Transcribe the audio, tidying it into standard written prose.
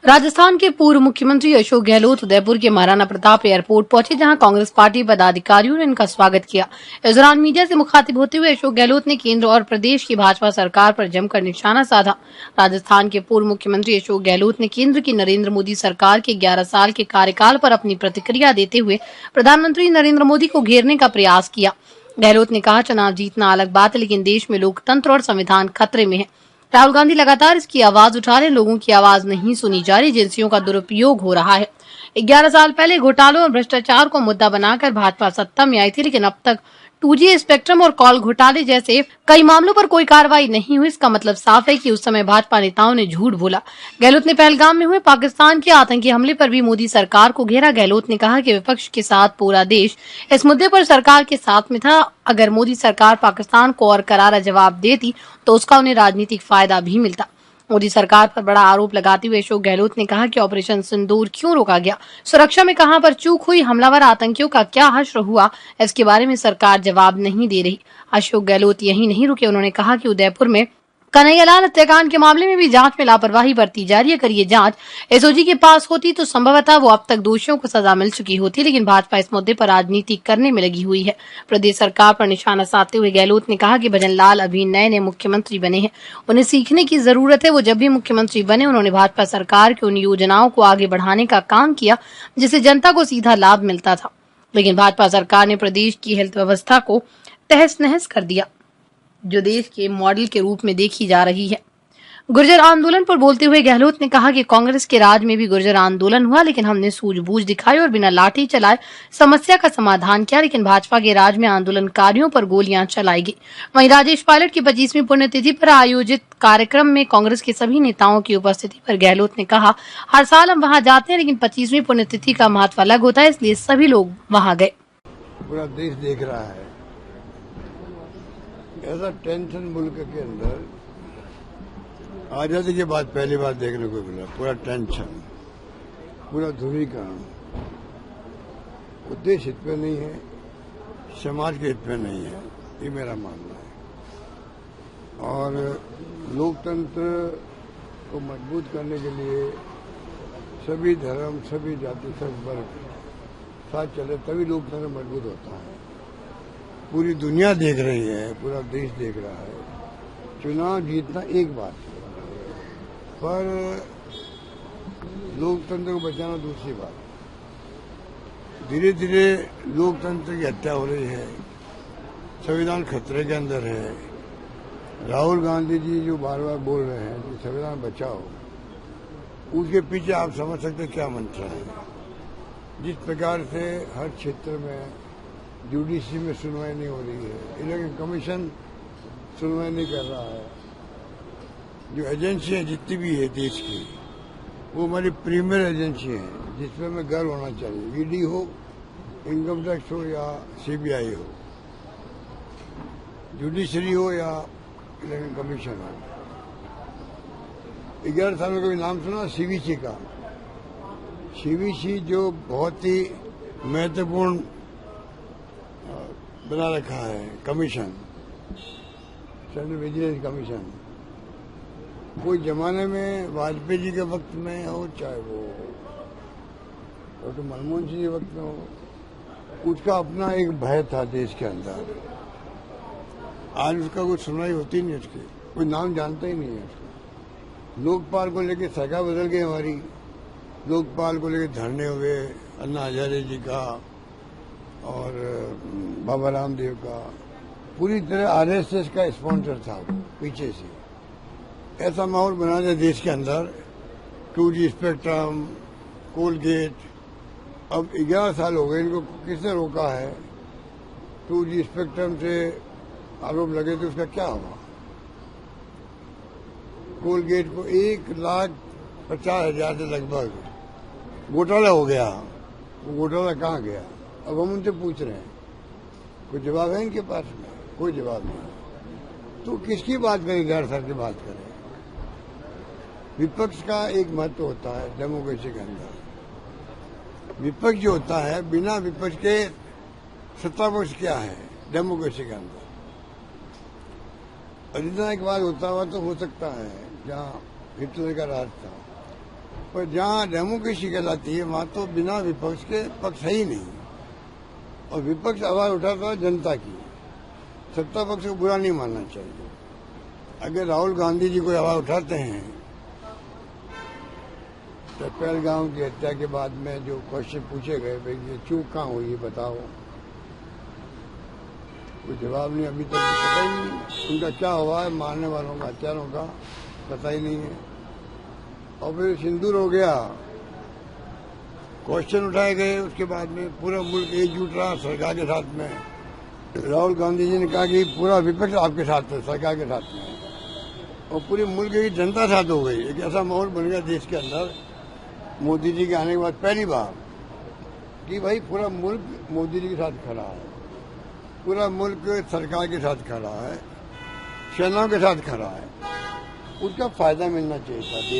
राजस्थान के पूर्व मुख्यमंत्री अशोक गहलोत उदयपुर के महाराणा प्रताप एयरपोर्ट पहुंचे, जहां कांग्रेस पार्टी पदाधिकारियों ने इनका स्वागत किया। इस दौरान मीडिया से मुखातिब होते हुए अशोक गहलोत ने केंद्र और प्रदेश की भाजपा सरकार पर जमकर निशाना साधा। राजस्थान के पूर्व मुख्यमंत्री अशोक गहलोत ने केंद्र की नरेंद्र मोदी सरकार के 11 साल के कार्यकाल पर अपनी प्रतिक्रिया देते हुए प्रधानमंत्री नरेंद्र मोदी को घेरने का प्रयास किया। गहलोत ने कहा, चुनाव जीतना अलग बात है, लेकिन देश में लोकतंत्र और संविधान खतरे में है। राहुल गांधी लगातार इसकी आवाज उठा रहे, लोगों की आवाज नहीं सुनी जा रही, एजेंसियों का दुरुपयोग हो रहा है। 11 साल पहले घोटालों और भ्रष्टाचार को मुद्दा बनाकर भाजपा सत्ता में आई थी, लेकिन अब तक 2G स्पेक्ट्रम और कॉल घोटाले जैसे कई मामलों पर कोई कार्रवाई नहीं हुई। इसका मतलब साफ है कि उस समय भाजपा नेताओं ने झूठ बोला। गहलोत ने पहलगाम में हुए पाकिस्तान के आतंकी हमले पर भी मोदी सरकार को घेरा। गहलोत ने कहा कि विपक्ष के साथ पूरा देश इस मुद्दे पर सरकार के साथ में था। अगर मोदी सरकार पाकिस्तान को और करारा जवाब देती तो उसका उन्हें राजनीतिक फायदा भी मिलता। मोदी सरकार पर बड़ा आरोप लगाते हुए अशोक गहलोत ने कहा कि ऑपरेशन सिंदूर क्यों रोका गया, सुरक्षा में कहां पर चूक हुई, हमलावर आतंकियों का क्या हश्र हुआ, इसके बारे में सरकार जवाब नहीं दे रही। अशोक गहलोत यही नहीं रुके, उन्होंने कहा कि उदयपुर में कन्हैयालाल हत्याकांड के मामले में भी जांच में लापरवाही बरती जा रही है। अगर ये जांच एसओजी के पास होती तो संभवतः वो अब तक दोषियों को सजा मिल चुकी होती, लेकिन भाजपा इस मुद्दे पर राजनीति करने में लगी हुई है। प्रदेश सरकार पर निशाना साधते हुए गहलोत ने कहा कि भजन लाल अभी नए मुख्यमंत्री बने हैं, उन्हें सीखने की जरूरत है। वो जब भी मुख्यमंत्री बने उन्होंने भाजपा सरकार की उन योजनाओं को आगे बढ़ाने का काम किया जिससे जनता को सीधा लाभ मिलता था, लेकिन भाजपा सरकार ने प्रदेश की हेल्थ व्यवस्था को तहस नहस कर दिया, जो देश के मॉडल के रूप में देखी जा रही है। गुर्जर आंदोलन पर बोलते हुए गहलोत ने कहा कि कांग्रेस के राज में भी गुर्जर आंदोलन हुआ, लेकिन हमने सूझबूझ दिखाई और बिना लाठी चलाए समस्या का समाधान किया, लेकिन भाजपा के राज में आंदोलनकारियों पर गोलियां चलाई गई। वहीं राजेश पायलट की 25वीं पुण्यतिथि पर आयोजित कार्यक्रम में कांग्रेस के सभी नेताओं की उपस्थिति पर गहलोत ने कहा, हर साल हम वहां जाते हैं, लेकिन 25वीं पुण्यतिथि का महत्व अलग होता है, इसलिए सभी लोग वहां गए। पूरा देश देख रहा है ऐसा टेंशन मुल्क के अंदर आजादी के बाद पहली बार देखने को मिला। पूरा टेंशन, पूरा ध्रुवीकरण, उद्देश्य हित में नहीं है, समाज के हित में नहीं है, ये मेरा मानना है। और लोकतंत्र को मजबूत करने के लिए सभी धर्म, सभी जाति, सब वर्ग साथ चले तभी लोकतंत्र मजबूत होता है। पूरी दुनिया देख रही है, पूरा देश देख रहा है। चुनाव जीतना एक बात है, पर लोकतंत्र को बचाना दूसरी बात। धीरे धीरे लोकतंत्र की हत्या हो रही है, संविधान खतरे के अंदर है। राहुल गांधी जी जो बार बार बोल रहे हैं कि संविधान बचाओ, उसके पीछे आप समझ सकते हैं क्या मंत्र है। जिस प्रकार से हर क्षेत्र में जुडिशरी में सुनवाई नहीं हो रही है, इलेक्शन कमीशन सुनवाई नहीं कर रहा है, जो एजेंसियां जितनी भी है देश की वो हमारी प्रीमियर एजेंसी हैं जिसमें हमें गर्व होना चाहिए। ईडी हो, इनकम टैक्स हो या सीबीआई हो, जुडिशरी हो या इलेक्शन कमीशन हो। 11 साल में कभी नाम सुना सीवीसी का? सीवीसी जो बहुत ही महत्वपूर्ण बना रखा है कमीशन, सेंट्रल विजिलेंस कमीशन, कोई जमाने में वाजपेयी जी के वक्त में हो, चाहे वो डॉक्टर मनमोहन सिंह के वक्त में हो, उसका अपना एक भय था देश के अंदर। आज उसका कोई सुनवाई होती नहीं, उसकी कोई नाम जानता ही नहीं है उसका। लोकपाल को लेके सरकार बदल गई हमारी, लोकपाल को लेके धरने हुए अन्ना हजारे जी का और बाबा रामदेव का, पूरी तरह आरएसएस का स्पॉन्सर था वो पीछे से। ऐसा माहौल बना दिया देश के अंदर, 2G स्पेक्ट्रम, कोलगेट। अब 11 साल हो गए, इनको किसने रोका है? 2G स्पेक्ट्रम से आरोप लगे थे, उसका क्या हुआ? कोलगेट को 1,50,000 से लगभग घोटाला हो गया, वो घोटाला कहाँ गया? अब हम उनसे पूछ रहे हैं, कोई जवाब है इनके पास में? कोई जवाब नहीं। तो किसकी बात करें, गैर सर की बात करें? विपक्ष का एक महत्व होता है डेमोक्रेसी के अंदर। विपक्ष जो होता है, बिना विपक्ष के सत्ता पक्ष क्या है डेमोक्रेसी के अंदर? अधिनायकवाद होता हुआ तो हो सकता है जहाँ हिटलर का राज था, पर जहाँ डेमोक्रेसी कहलाती है वहाँ तो बिना विपक्ष के पक्ष है ही नहीं। और विपक्ष आवाज उठाता है जनता की, सत्ता पक्ष को बुरा नहीं मानना चाहिए। अगर राहुल गांधी जी कोई आवाज उठाते हैं तो पहलगाम की हत्या के बाद में जो क्वेश्चन पूछे गए, भाई ये चूक कहाँ हुई है बताओ, कोई जवाब नहीं। अभी तक तो पता ही नहीं उनका क्या हुआ है, मारने वालों का, हत्यारों का पता ही नहीं है। और फिर सिंदूर हो गया, क्वेश्चन उठाए गए, उसके बाद में पूरा मुल्क एकजुट रहा सरकार के साथ में। राहुल गांधी जी ने कहा कि पूरा विपक्ष आपके साथ है, सरकार के साथ में, और पूरे मुल्क की जनता साथ हो गई। एक ऐसा माहौल बन गया देश के अंदर मोदी जी के आने के बाद पहली बार कि भाई पूरा मुल्क मोदी जी के साथ खड़ा है, पूरा मुल्क सरकार के साथ खड़ा है, सेनाओं के साथ खड़ा है। उसका फायदा मिलना चाहिए था।